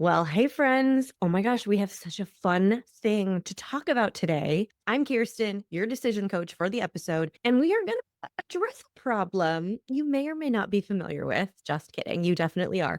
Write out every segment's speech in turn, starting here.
Well, hey, friends. Oh my gosh, we have such a fun thing to talk about today. I'm Kirsten, your decision coach for the episode, and we are going to address a problem you may or may not be familiar with. Just kidding. You definitely are.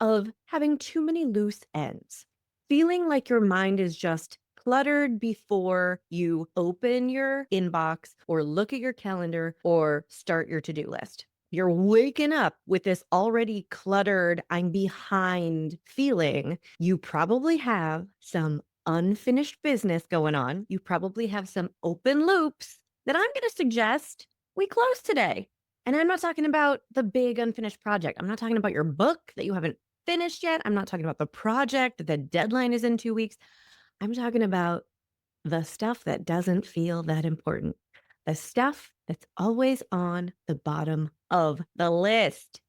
Of having too many loose ends, feeling like your mind is just cluttered before you open your inbox or look at your calendar or start your to do list. You're waking up with this already cluttered, I'm behind feeling. You probably have some unfinished business going on. You probably have some open loops that I'm going to suggest we close today. And I'm not talking about the big unfinished project. I'm not talking about your book that you haven't finished yet. I'm not talking about the project that the deadline is in 2 weeks. I'm talking about the stuff that doesn't feel that important, the stuff that's always on the bottom of the list.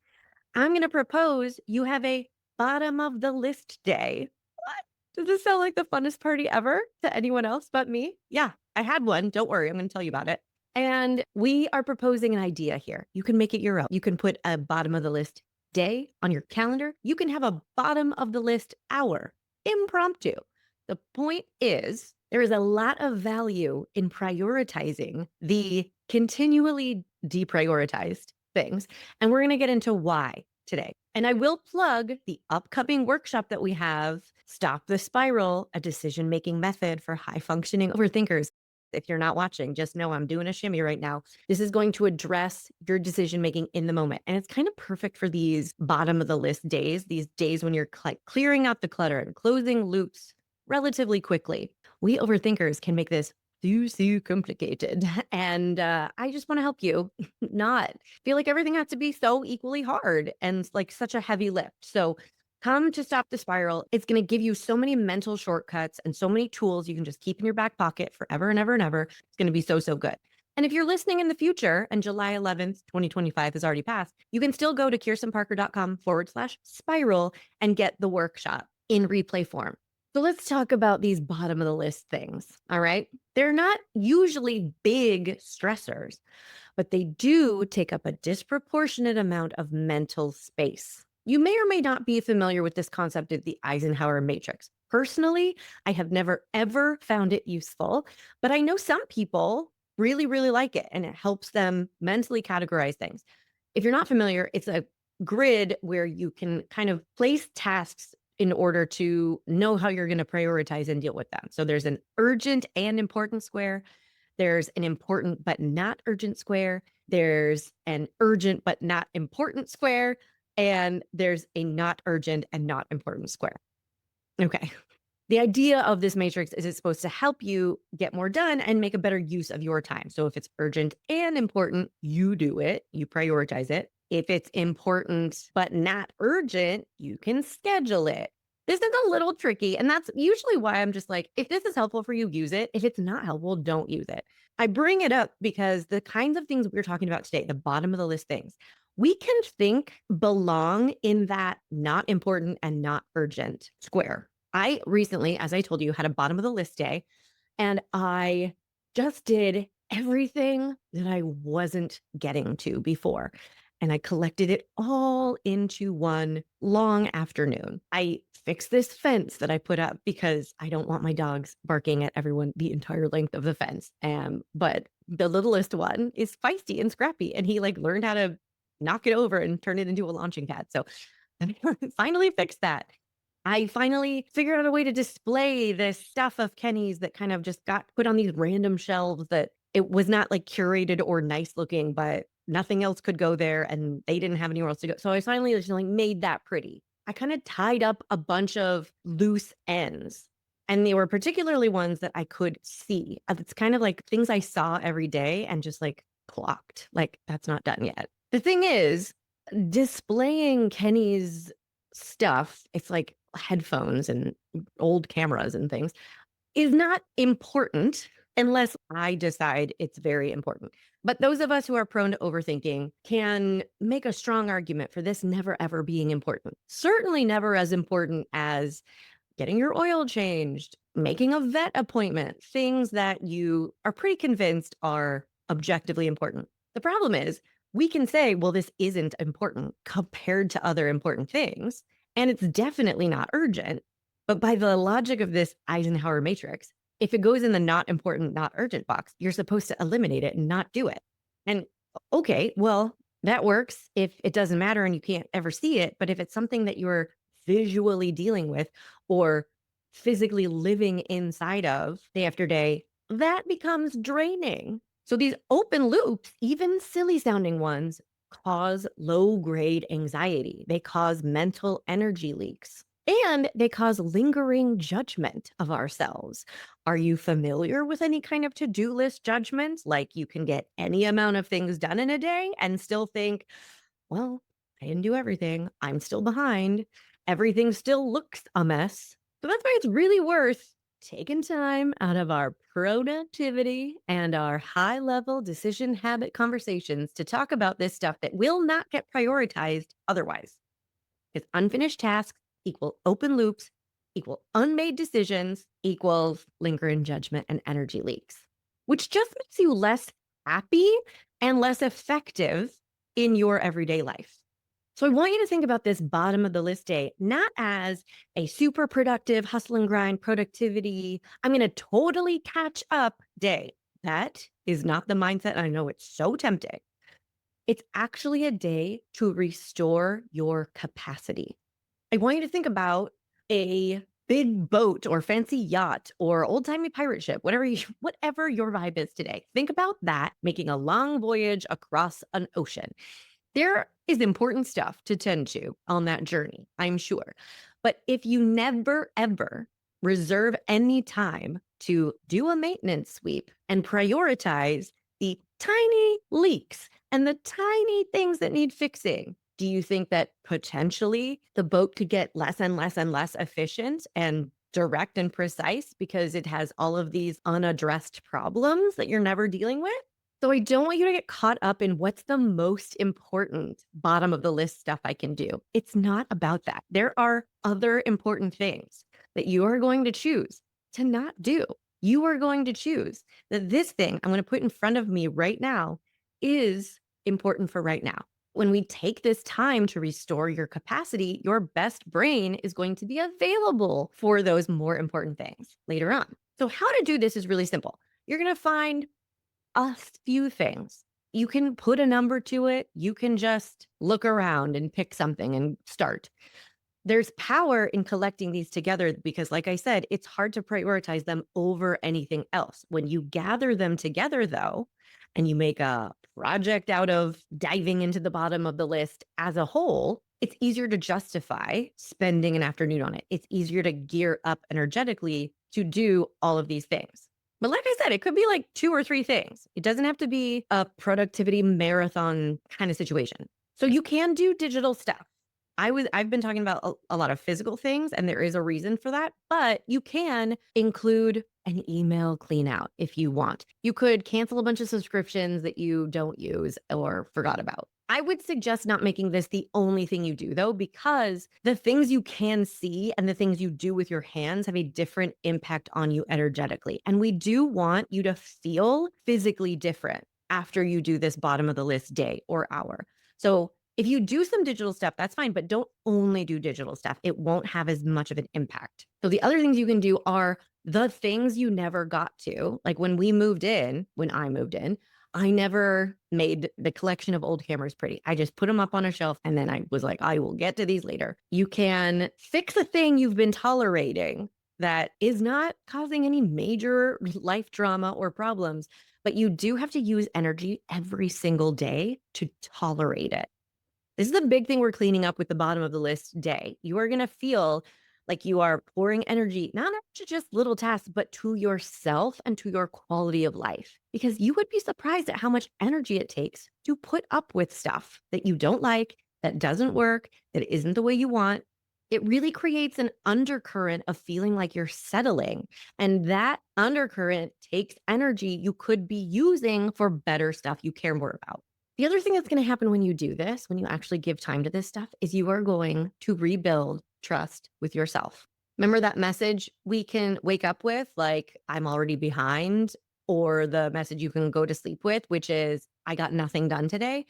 I'm going to propose you have a bottom of the list day. What? Does this sound like the funnest party ever to anyone else but me? Yeah, I had one. Don't worry. I'm going to tell you about it. And we are proposing an idea here. You can make it your own. You can put a bottom of the list day on your calendar. You can have a bottom of the list hour, impromptu. The point is, there is a lot of value in prioritizing the continually deprioritized things. And we're going to get into why today. And I will plug the upcoming workshop that we have, Stop the Spiral, a decision making method for high functioning overthinkers. If you're not watching, just know I'm doing a shimmy right now. This is going to address your decision making in the moment. And it's kind of perfect for these bottom of the list days, these days when you're clearing out the clutter and closing loops relatively quickly. We overthinkers can make this too complicated. And I just want to help you not feel like everything has to be so equally hard and like such a heavy lift. So come to Stop the Spiral. It's going to give you so many mental shortcuts and so many tools you can just keep in your back pocket forever and ever and ever. It's going to be so good. And if you're listening in the future and July 11th, 2025 has already passed, you can still go to kirstenparker.com/spiral and get the workshop in replay form. So let's talk about these bottom of the list things. All right. They're not usually big stressors, but they do take up a disproportionate amount of mental space. You may or may not be familiar with this concept of the Eisenhower matrix. Personally, I have never ever found it useful, but I know some people really like it and it helps them mentally categorize things. If you're not familiar, it's a grid where you can kind of place tasks in order to know how you're going to prioritize and deal with them. So there's an urgent and important square. There's an important but not urgent square. There's an urgent but not important square. And there's a not urgent and not important square. Okay. The idea of this matrix is it's supposed to help you get more done and make a better use of your time. So if it's urgent and important, you do it, you prioritize it. If it's important but not urgent, you can schedule it. This is a little tricky. And that's usually why I'm just like, if this is helpful for you, use it. If it's not helpful, don't use it. I bring it up because the kinds of things we're talking about today, the bottom of the list things, we can think belong in that not important and not urgent square. I recently, as I told you, had a bottom of the list day and I just did everything that I wasn't getting to before. And I collected it all into one long afternoon. I fixed this fence that I put up because I don't want my dogs barking at everyone the entire length of the fence. But the littlest one is feisty and scrappy, and he like learned how to knock it over and turn it into a launching pad. So I finally fixed that. I finally figured out a way to display this stuff of Kenny's that kind of just got put on these random shelves that it was not like curated or nice looking, but nothing else could go there and they didn't have anywhere else to go. So I finally just like made that pretty. I kind of tied up a bunch of loose ends and they were particularly ones that I could see. It's kind of like things I saw every day and just like clocked, like that's not done yet. The thing is, displaying Kenny's stuff, it's like headphones and old cameras and things, is not important unless I decide it's very important. But those of us who are prone to overthinking can make a strong argument for this never ever being important. Certainly never as important as getting your oil changed, making a vet appointment, things that you are pretty convinced are objectively important. The problem is we can say, well, this isn't important compared to other important things. And it's definitely not urgent. But by the logic of this Eisenhower matrix, if it goes in the not important, not urgent box, you're supposed to eliminate it and not do it. And okay, well, that works if it doesn't matter and you can't ever see it. But if it's something that you're visually dealing with or physically living inside of day after day, that becomes draining. So these open loops, even silly sounding ones, cause low grade anxiety. They cause mental energy leaks and they cause lingering judgment of ourselves. Are you familiar with any kind of to do list judgment? Like you can get any amount of things done in a day and still think, well, I didn't do everything. I'm still behind. Everything still looks a mess. So that's why it's really worth taking time out of our productivity and our high level decision habit conversations to talk about this stuff that will not get prioritized otherwise. Because unfinished tasks equal open loops, equal unmade decisions, equals lingering judgment and energy leaks, which just makes you less happy and less effective in your everyday life. So I want you to think about this bottom of the list day, not as a super productive hustle and grind productivity. I'm going to totally catch up day. That is not the mindset. I know it's so tempting. It's actually a day to restore your capacity. I want you to think about a big boat or fancy yacht or old-timey pirate ship, whatever your vibe is today. Think about that making a long voyage across an ocean. There is important stuff to tend to on that journey, I'm sure. But if you never, ever reserve any time to do a maintenance sweep and prioritize the tiny leaks and the tiny things that need fixing, do you think that potentially the boat could get less and less and less efficient and direct and precise because it has all of these unaddressed problems that you're never dealing with? So I don't want you to get caught up in what's the most important bottom of the list stuff I can do. It's not about that. There are other important things that you are going to choose to not do. You are going to choose that this thing I'm going to put in front of me right now is important for right now. When we take this time to restore your capacity, your best brain is going to be available for those more important things later on. So how to do this is really simple. You're going to find a few things. You can put a number to it. You can just look around and pick something and start. There's power in collecting these together because, like I said, it's hard to prioritize them over anything else. When you gather them together, though, and you make a project out of diving into the bottom of the list as a whole, it's easier to justify spending an afternoon on it. It's easier to gear up energetically to do all of these things. But like I said, it could be like 2 or 3 things. It doesn't have to be a productivity marathon kind of situation. So you can do digital stuff. I've been talking about a lot of physical things, and there is a reason for that, but you can include an email clean out if you want. You could cancel a bunch of subscriptions that you don't use or forgot about. I would suggest not making this the only thing you do, though, because the things you can see and the things you do with your hands have a different impact on you energetically. And we do want you to feel physically different after you do this bottom of the list day or hour. So if you do some digital stuff, that's fine, but don't only do digital stuff. It won't have as much of an impact. So the other things you can do are the things you never got to. Like when I moved in, I never made the collection of old cameras pretty. I just put them up on a shelf and then I was like, I will get to these later. You can fix a thing you've been tolerating that is not causing any major life drama or problems, but you do have to use energy every single day to tolerate it. This is the big thing we're cleaning up with the bottom of the list day. You are going to feel like you are pouring energy, not to just little tasks, but to yourself and to your quality of life. Because you would be surprised at how much energy it takes to put up with stuff that you don't like, that doesn't work, that isn't the way you want. It really creates an undercurrent of feeling like you're settling. And that undercurrent takes energy you could be using for better stuff you care more about. The other thing that's going to happen when you do this, when you actually give time to this stuff, is you are going to rebuild trust with yourself. Remember that message we can wake up with, like, I'm already behind, or the message you can go to sleep with, which is, I got nothing done today.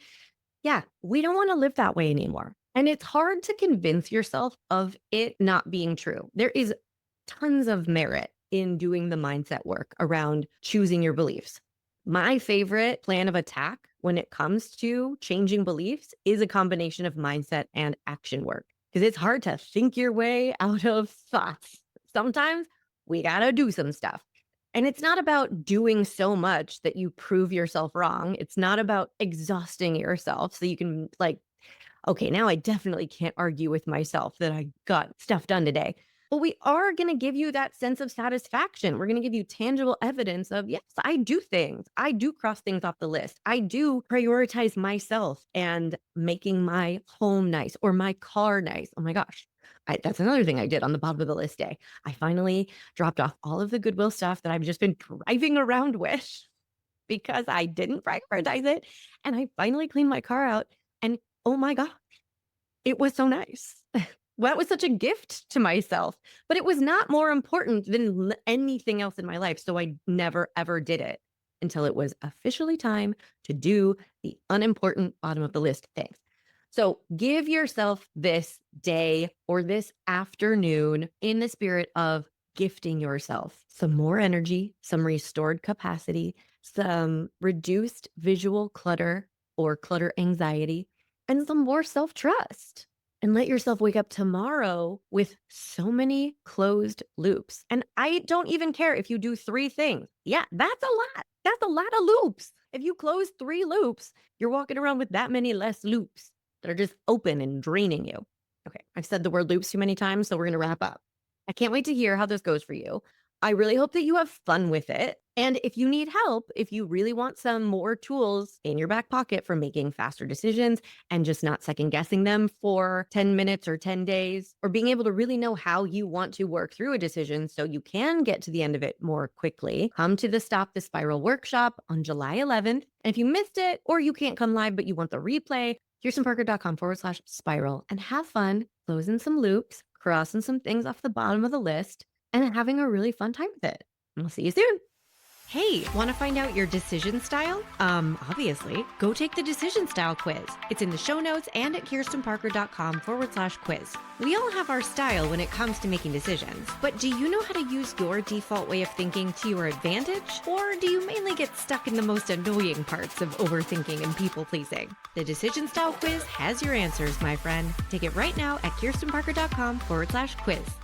Yeah, we don't want to live that way anymore. And it's hard to convince yourself of it not being true. There is tons of merit in doing the mindset work around choosing your beliefs. My favorite plan of attack when it comes to changing beliefs is a combination of mindset and action work because it's hard to think your way out of thoughts. Sometimes we got to do some stuff. And it's not about doing so much that you prove yourself wrong. It's not about exhausting yourself so you can, like, okay, now I definitely can't argue with myself that I got stuff done today. But we are going to give you that sense of satisfaction. We're going to give you tangible evidence of, yes, I do things. I do cross things off the list. I do prioritize myself and making my home nice or my car nice. Oh my gosh. That's another thing I did on the bottom of the list day. I finally dropped off all of the Goodwill stuff that I've just been driving around with because I didn't prioritize it. And I finally cleaned my car out. And oh my God, it was so nice. That was such a gift to myself, but it was not more important than anything else in my life. So I never, ever did it until it was officially time to do the unimportant bottom of the list things. So give yourself this day or this afternoon in the spirit of gifting yourself some more energy, some restored capacity, some reduced visual clutter or clutter anxiety, and some more self trust. And let yourself wake up tomorrow with so many closed loops. And I don't even care if you do 3 things. Yeah, that's a lot. That's a lot of loops. If you close 3 loops, you're walking around with that many less loops that are just open and draining you. Okay, I've said the word loops too many times, so we're going to wrap up. I can't wait to hear how this goes for you. I really hope that you have fun with it. And if you need help, if you really want some more tools in your back pocket for making faster decisions and just not second guessing them for 10 minutes or 10 days, or being able to really know how you want to work through a decision so you can get to the end of it more quickly, come to the Stop the Spiral workshop on July 11th. And if you missed it or you can't come live, but you want the replay, KirstenParker.com/spiral and have fun closing some loops, crossing some things off the bottom of the list, and having a really fun time with it. And we'll see you soon. Hey, want to find out your decision style? Obviously, go take the decision style quiz. It's in the show notes and at KirstenParker.com/quiz. We all have our style when it comes to making decisions, but do you know how to use your default way of thinking to your advantage? Or do you mainly get stuck in the most annoying parts of overthinking and people pleasing? The decision style quiz has your answers, my friend. Take it right now at KirstenParker.com/quiz.